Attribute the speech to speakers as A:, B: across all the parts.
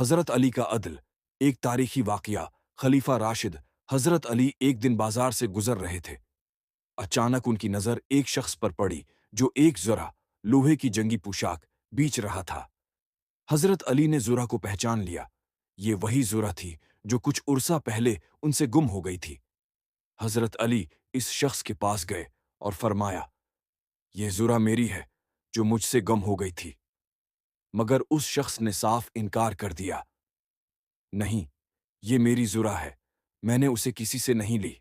A: حضرت علی کا عدل۔ ایک تاریخی واقعہ۔ خلیفہ راشد حضرت علی ایک دن بازار سے گزر رہے تھے۔ اچانک ان کی نظر ایک شخص پر پڑی جو ایک زرہ لوہے کی جنگی پوشاک بیچ رہا تھا۔ حضرت علی نے زرہ کو پہچان لیا۔ یہ وہی زرہ تھی جو کچھ عرصہ پہلے ان سے گم ہو گئی تھی۔ حضرت علی اس شخص کے پاس گئے اور فرمایا، یہ زرہ میری ہے جو مجھ سے گم ہو گئی تھی۔ مگر اس شخص نے صاف انکار کر دیا، نہیں، یہ میری زرہ ہے، میں نے اسے کسی سے نہیں لی۔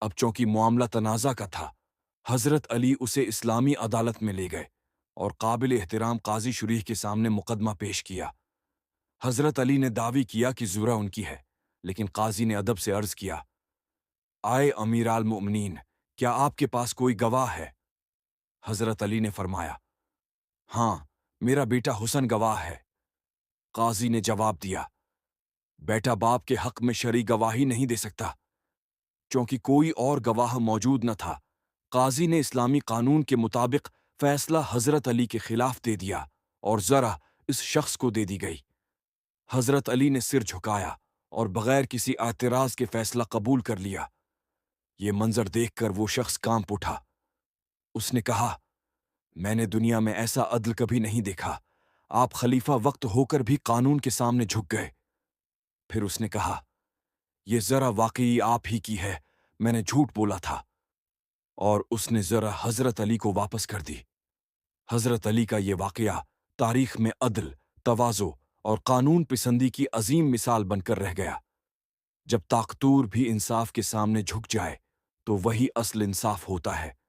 A: اب چونکہ معاملہ تنازع کا تھا، حضرت علی اسے اسلامی عدالت میں لے گئے اور قابل احترام قاضی شریح کے سامنے مقدمہ پیش کیا۔ حضرت علی نے دعوی کیا کہ زرہ ان کی ہے، لیکن قاضی نے ادب سے عرض کیا، آئے امیر المؤمنین، کیا آپ کے پاس کوئی گواہ ہے؟ حضرت علی نے فرمایا، ہاں، میرا بیٹا حسن گواہ ہے۔ قاضی نے جواب دیا، بیٹا باپ کے حق میں شرعی گواہی نہیں دے سکتا۔ چونکہ کوئی اور گواہ موجود نہ تھا، قاضی نے اسلامی قانون کے مطابق فیصلہ حضرت علی کے خلاف دے دیا اور زرہ اس شخص کو دے دی گئی۔ حضرت علی نے سر جھکایا اور بغیر کسی اعتراض کے فیصلہ قبول کر لیا۔ یہ منظر دیکھ کر وہ شخص کانپ اٹھا۔ اس نے کہا، میں نے دنیا میں ایسا عدل کبھی نہیں دیکھا، آپ خلیفہ وقت ہو کر بھی قانون کے سامنے جھک گئے۔ پھر اس نے کہا، یہ ذرا واقعی آپ ہی کی ہے، میں نے جھوٹ بولا تھا۔ اور اس نے ذرا حضرت علی کو واپس کر دی۔ حضرت علی کا یہ واقعہ تاریخ میں عدل، تواضع اور قانون پسندی کی عظیم مثال بن کر رہ گیا۔ جب طاقتور بھی انصاف کے سامنے جھک جائے تو وہی اصل انصاف ہوتا ہے۔